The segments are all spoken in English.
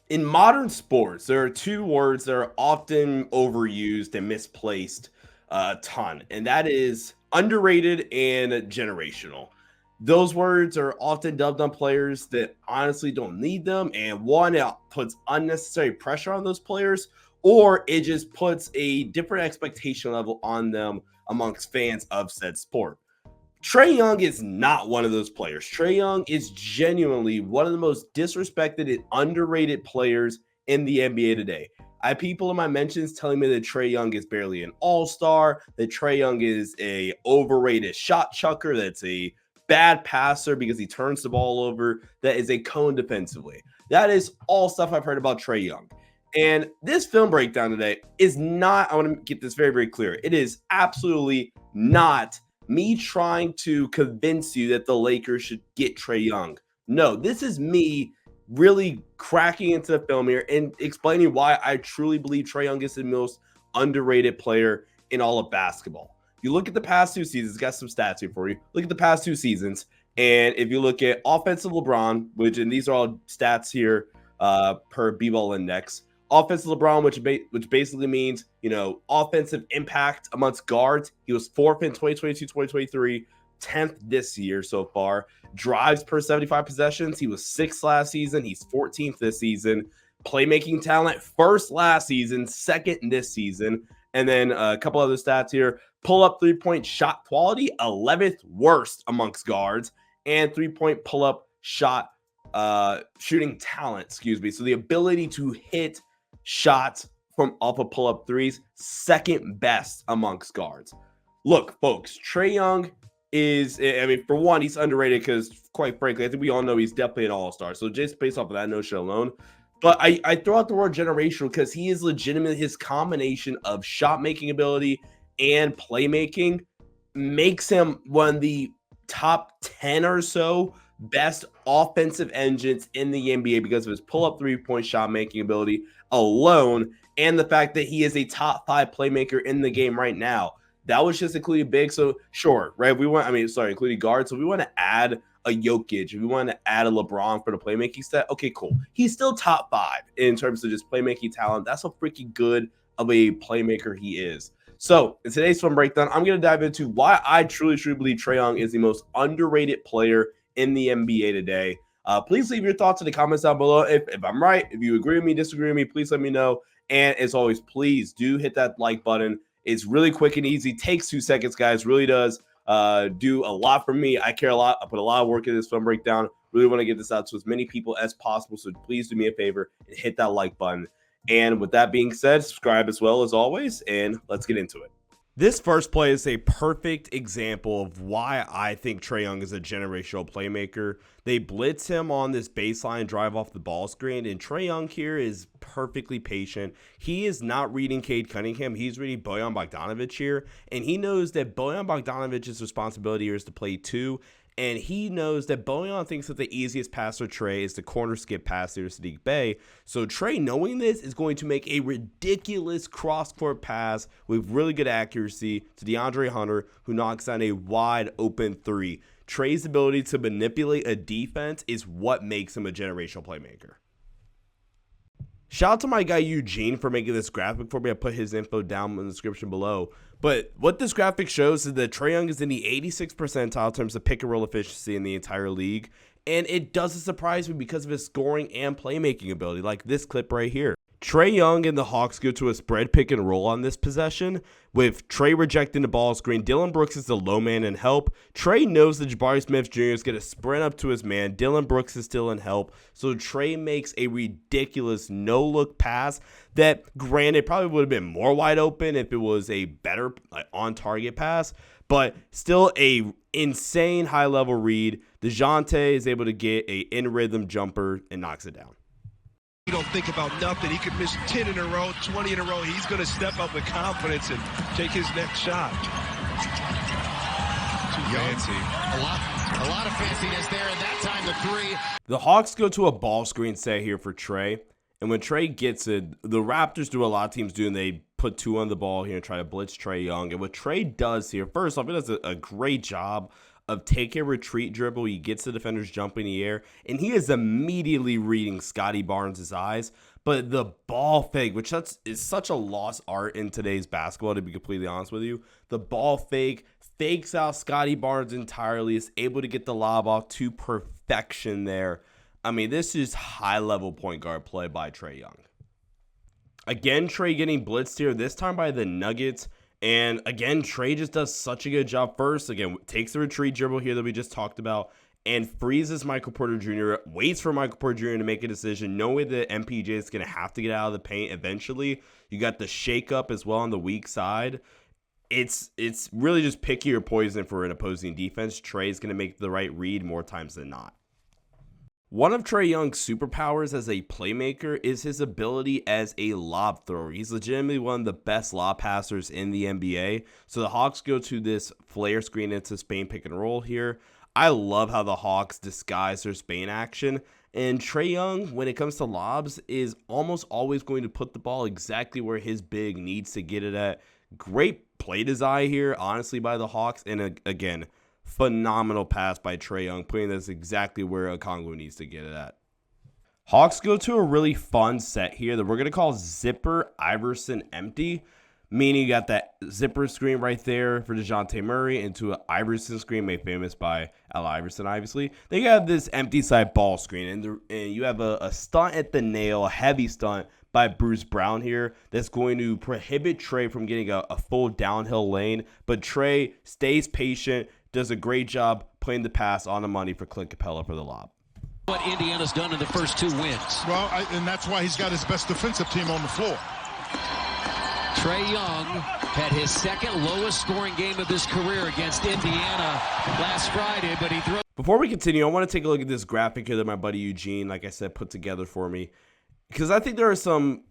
In modern sports, there are two words that are often overused and misplaced a ton, and that is underrated and generational. Those words are often dubbed on players that honestly don't need them, and one, it puts unnecessary pressure on those players, or it just puts a different expectation level on them amongst fans of said sport. Trae Young is not one of those players. Trae Young is genuinely one of the most disrespected and underrated players in the NBA today. I have people in my mentions telling me that Trae Young is barely an all-star, that Trae Young is a overrated shot chucker, that's a bad passer because he turns the ball over, that is a cone defensively. That is all stuff I've heard about Trae Young. And this film breakdown today is not, I want to get this very, very clear. It is absolutely not me trying to convince you that the Lakers should get Trae Young. No, this is me really cracking into the film here and explaining why I truly believe Trae Young is the most underrated player in all of basketball. If you look at the past two seasons, got some stats here for you. Look at the past two seasons, and if you look at offensive LeBron, and these are all stats here per B-Ball Index, offensive LeBron, which basically means, offensive impact amongst guards. He was fourth in 2022, 2023, 10th this year so far. Drives per 75 possessions. He was sixth last season. He's 14th this season. Playmaking talent, first last season, second this season. And then a couple other stats here. Pull-up three-point shot quality, 11th worst amongst guards. And three-point pull-up shot shooting talent, excuse me. So the ability to hit shots from off of pull-up threes, second best amongst guards. Look, folks, Trae Young is, for one, he's underrated because, quite frankly, I think we all know he's definitely an all-star. So just based off of that notion alone. But I throw out the word generational because he is legitimately, his combination of shot-making ability and playmaking makes him one of the top 10 or so best offensive engines in the NBA because of his pull-up three-point shot-making ability alone, and the fact that he is a top 5 playmaker in the game right now. That was just including big. So sure, right? Including guards. So we want to add a Jokic. If we want to add a LeBron for the playmaking set, okay, cool. He's still top 5 in terms of just playmaking talent. That's how freaking good of a playmaker he is. So in today's film breakdown, I'm going to dive into why I truly believe Trae Young is the most underrated player in the NBA today. Please leave your thoughts in the comments down below. If I'm right, if you agree with me, disagree with me, please let me know. And as always, please do hit that like button. It's really quick and easy. Takes 2 seconds, guys. Really does do a lot for me. I care a lot. I put a lot of work into this film breakdown. Really want to get this out to as many people as possible. So please do me a favor and hit that like button. And with that being said, subscribe as well as always. And let's get into it. This first play is a perfect example of why I think Trae Young is a generational playmaker. They blitz him on this baseline drive off the ball screen, and Trae Young here is perfectly patient. He is not reading Cade Cunningham. He's reading Bojan Bogdanovic here, and he knows that Bojan Bogdanovic's responsibility here is to play 2, and he knows that Bojan thinks that the easiest pass for Trae is the corner skip pass to Sadiq Bey. So Trae, knowing this, is going to make a ridiculous cross-court pass with really good accuracy to DeAndre Hunter, who knocks down a wide open 3. Trae's ability to manipulate a defense is what makes him a generational playmaker. Shout out to my guy Eugene for making this graphic for me. I put his info down in the description below. But what this graphic shows is that Trae Young is in the 86th percentile in terms of pick and roll efficiency in the entire league. And it doesn't surprise me because of his scoring and playmaking ability, like this clip right here. Trae Young and the Hawks go to a spread pick and roll on this possession, with Trae rejecting the ball screen. Dillon Brooks is the low man in help. Trae knows that Jabari Smith Jr. is going to sprint up to his man. Dillon Brooks is still in help. So Trae makes a ridiculous no-look pass that, granted, probably would have been more wide open if it was a better on-target pass, but still a insane high-level read. DeJounte is able to get a in-rhythm jumper and knocks it down. He don't think about nothing. He could miss 10 in a row, 20 in a row. He's going to step up with confidence and take his next shot. Too fancy. A lot of fanciness there, and that time the 3. The Hawks go to a ball screen set here for Trae, and when Trae gets it, the Raptors do what a lot of teams do, and they put 2 on the ball here and try to blitz Trae Young. And what Trae does here, first off, he does a great job of take a retreat dribble. He gets the defenders jumping in the air, and he is immediately reading Scotty Barnes' eyes. But the ball fake, which is such a lost art in today's basketball, to be completely honest with you. The ball fake fakes out Scotty Barnes entirely, is able to get the lob off to perfection there. I mean, this is high-level point guard play by Trae Young. Again, Trae getting blitzed here, this time by the Nuggets. And again, Trae just does such a good job. First, again, takes the retreat dribble here that we just talked about and freezes Michael Porter Jr., waits for Michael Porter Jr. to make a decision, knowing that MPJ is going to have to get out of the paint eventually. You got the shake up as well on the weak side. It's really just pick your poison for an opposing defense. Trae is going to make the right read more times than not. One of Trae Young's superpowers as a playmaker is his ability as a lob thrower. He's legitimately one of the best lob passers in the NBA. So the Hawks go to this flare screen into Spain pick and roll here. I love how the Hawks disguise their Spain action. And Trae Young, when it comes to lobs, is almost always going to put the ball exactly where his big needs to get it at. Great play design here, honestly, by the Hawks. And again, phenomenal pass by Trae Young, putting this exactly where Okongwu needs to get it at. Hawks go to a really fun set here that we're going to call Zipper Iverson Empty, meaning you got that zipper screen right there for DeJounte Murray into an Iverson screen made famous by Al Iverson, obviously. Then you have this empty side ball screen, and you have a stunt at the nail, a heavy stunt by Bruce Brown here that's going to prohibit Trae from getting a full downhill lane, but Trae stays patient, does a great job playing the pass on the money for Clint Capella for the lob. What Indiana's done in the first 2 wins. Well, and that's why he's got his best defensive team on the floor. Trae Young had his second lowest scoring game of his career against Indiana last Friday, but he threw. Before we continue, I want to take a look at this graphic here that my buddy Eugene, like I said, put together for me, because I think there are some,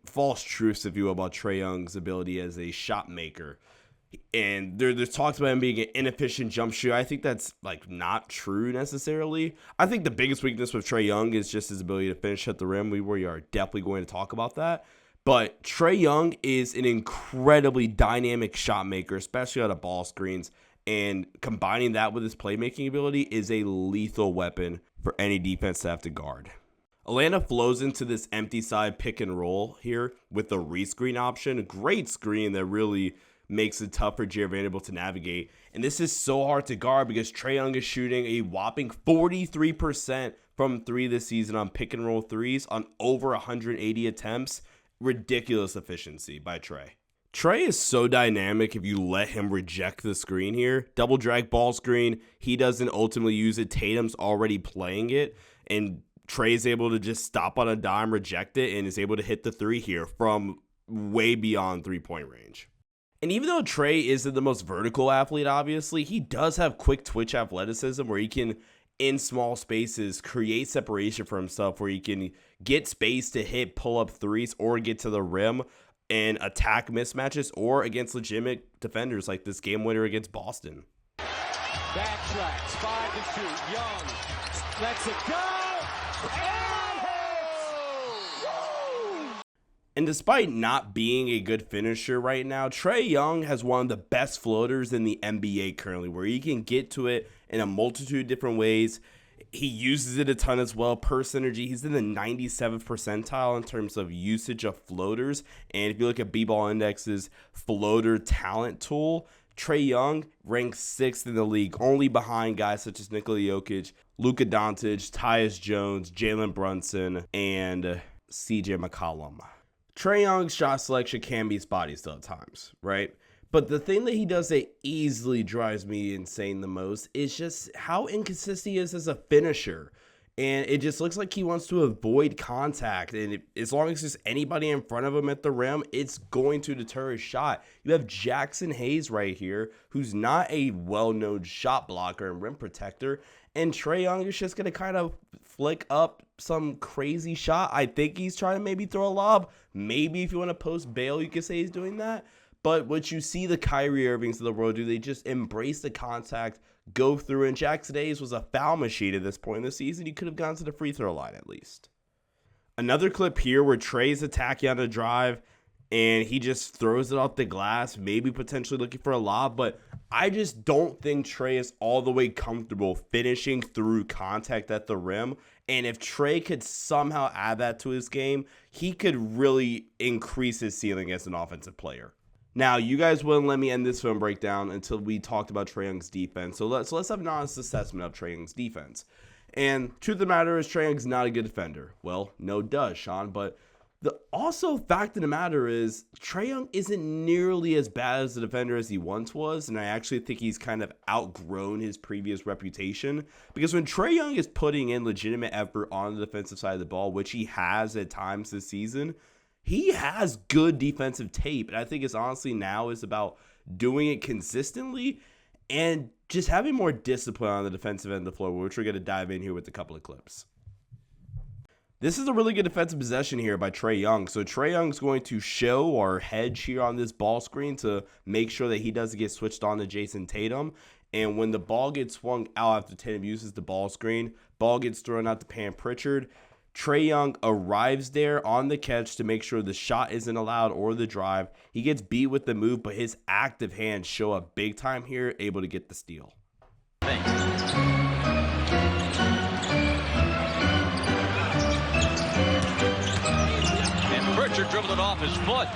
false truths, if you will, about Trae Young's ability as a shot maker. And there's talks about him being an inefficient jump shooter. I think that's not true necessarily. I think the biggest weakness with Trae Young is just his ability to finish at the rim. We are definitely going to talk about that. But Trae Young is an incredibly dynamic shot maker, especially out of ball screens. And combining that with his playmaking ability is a lethal weapon for any defense to have to guard. Atlanta flows into this empty side pick and roll here with the rescreen option. A great screen that really makes it tough for Jared Vanderbilt to navigate. And this is so hard to guard because Trae Young is shooting a whopping 43% from 3 this season on pick and roll threes on over 180 attempts. Ridiculous efficiency by Trae. Trae is so dynamic if you let him reject the screen here. Double drag ball screen. He doesn't ultimately use it. Tatum's already playing it. And Trae is able to just stop on a dime, reject it, and is able to hit the 3 here from way beyond 3-point range. And even though Trae isn't the most vertical athlete, obviously, he does have quick twitch athleticism where he can, in small spaces, create separation for himself, where he can get space to hit pull-up threes or get to the rim and attack mismatches or against legitimate defenders like this game winner against Boston. Backtracks, 5-2, Young lets it go, and despite not being a good finisher right now, Trae Young has one of the best floaters in the NBA currently, where he can get to it in a multitude of different ways. He uses it a ton as well per synergy. He's in the 97th percentile in terms of usage of floaters. And if you look at B-Ball Index's floater talent tool, Trae Young ranks 6th in the league, only behind guys such as Nikola Jokic, Luka Doncic, Tyus Jones, Jalen Brunson, and CJ McCollum. Trae Young's shot selection can be spotty still at times, right? But the thing that he does that easily drives me insane the most is just how inconsistent he is as a finisher. And it just looks like he wants to avoid contact. And as long as there's anybody in front of him at the rim, it's going to deter his shot. You have Jackson Hayes right here, who's not a well-known shot blocker and rim protector. And Trae Young is just going to kind of flick up some crazy shot. I think he's trying to maybe throw a lob. Maybe if you want to post bail, you could say he's doing that. But what you see the Kyrie Irvings of the world do, they just embrace the contact, go through. And Jackson Hayes was a foul machine at this point in the season. He could have gone to the free throw line at least. Another clip here where Trae's attacking on a drive, and he just throws it off the glass, maybe potentially looking for a lob. But I just don't think Trae is all the way comfortable finishing through contact at the rim. And if Trae could somehow add that to his game, he could really increase his ceiling as an offensive player. Now, you guys wouldn't let me end this film breakdown until we talked about Trae Young's defense. So let's have an honest assessment of Trae Young's defense. And truth of the matter is, Trae Young's not a good defender. Well, no duh, Sean, but the also fact of the matter is Trae Young isn't nearly as bad as a defender as he once was, and I actually think he's kind of outgrown his previous reputation, because when Trae Young is putting in legitimate effort on the defensive side of the ball, which he has at times this season, he has good defensive tape, and I think it's honestly now is about doing it consistently and just having more discipline on the defensive end of the floor, which we're going to dive in here with a couple of clips. This is a really good defensive possession here by Trae Young. So Trae Young's going to show or hedge here on this ball screen to make sure that he doesn't get switched on to Jason Tatum. And when the ball gets swung out after Tatum uses the ball screen, ball gets thrown out to Pam Pritchard. Trae Young arrives there on the catch to make sure the shot isn't allowed or the drive. He gets beat with the move, but his active hands show up big time here, able to get the steal. Pritchard dribbled it off his foot.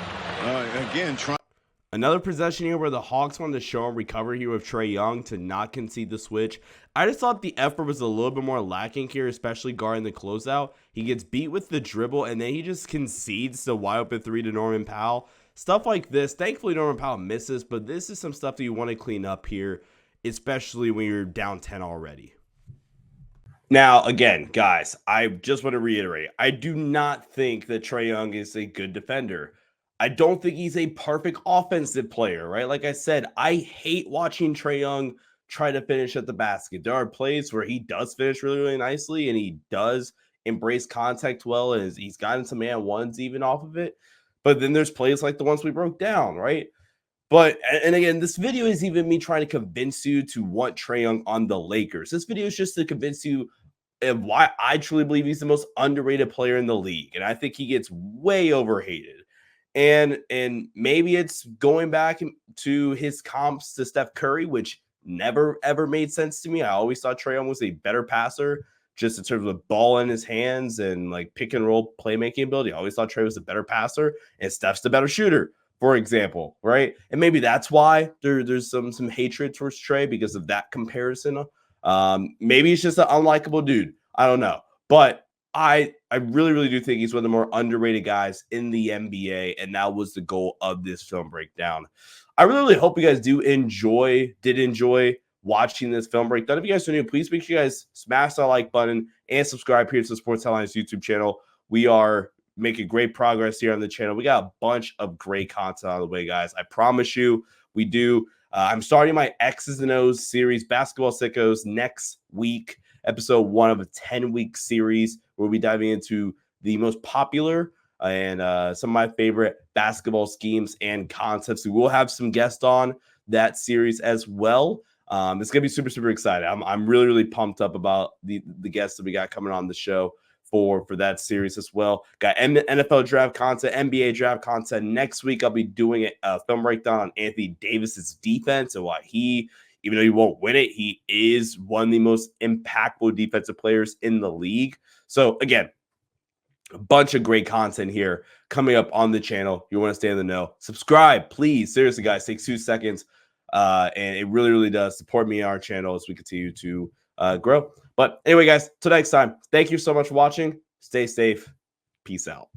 Another possession here where the Hawks wanted to show and recover here with Trae Young to not concede the switch. I just thought the effort was a little bit more lacking here, especially guarding the closeout. He gets beat with the dribble, and then he just concedes the wide open three to Norman Powell. Stuff like this. Thankfully, Norman Powell misses, but this is some stuff that you want to clean up here, especially when you're down 10 already. Now, again, guys, I just want to reiterate, I do not think that Trae Young is a good defender. I don't think he's a perfect offensive player, right? Like I said, I hate watching Trae Young try to finish at the basket. There are plays where he does finish really, really nicely, and he does embrace contact well, and he's gotten some man ones even off of it. But then there's plays like the ones we broke down, right? But, and again, this video is even me trying to convince you to want Trae Young on the Lakers. This video is just to convince you of why I truly believe he's the most underrated player in the league. And I think he gets way overhated. And maybe it's going back to his comps to Steph Curry, which never, ever made sense to me. I always thought Trae Young was a better passer, just in terms of the ball in his hands and like pick and roll playmaking ability. I always thought Trae was a better passer and Steph's the better shooter, for example, right? And maybe that's why there's some hatred towards Trae because of that comparison. Maybe he's just an unlikable dude. I don't know. But I really, really do think he's one of the more underrated guys in the NBA, and that was the goal of this film breakdown. I really, really hope you guys did enjoy watching this film breakdown. If you guys are new, please make sure you guys smash that like button and subscribe here to the Sports Headlines YouTube channel. We are making great progress here on the channel. We got a bunch of great content on the way, guys. I promise you, we do. I'm starting my X's and O's series, Basketball Sickos, next week. Episode 1 of a 10-week series where we'll be diving into the most popular and some of my favorite basketball schemes and concepts. We will have some guests on that series as well. It's going to be super, super exciting. I'm really, really pumped up about the guests that we got coming on the show for that series as well. Got NFL draft content, NBA draft content. Next week, I'll be doing a film breakdown on Anthony Davis's defense and why he, even though he won't win it, he is one of the most impactful defensive players in the league. So, again, a bunch of great content here coming up on the channel. You want to stay in the know. Subscribe, please. Seriously, guys, takes 2 seconds. And it really, really does support me on our channel as we continue to grow. But anyway, guys, till next time, thank you so much for watching. Stay safe. Peace out.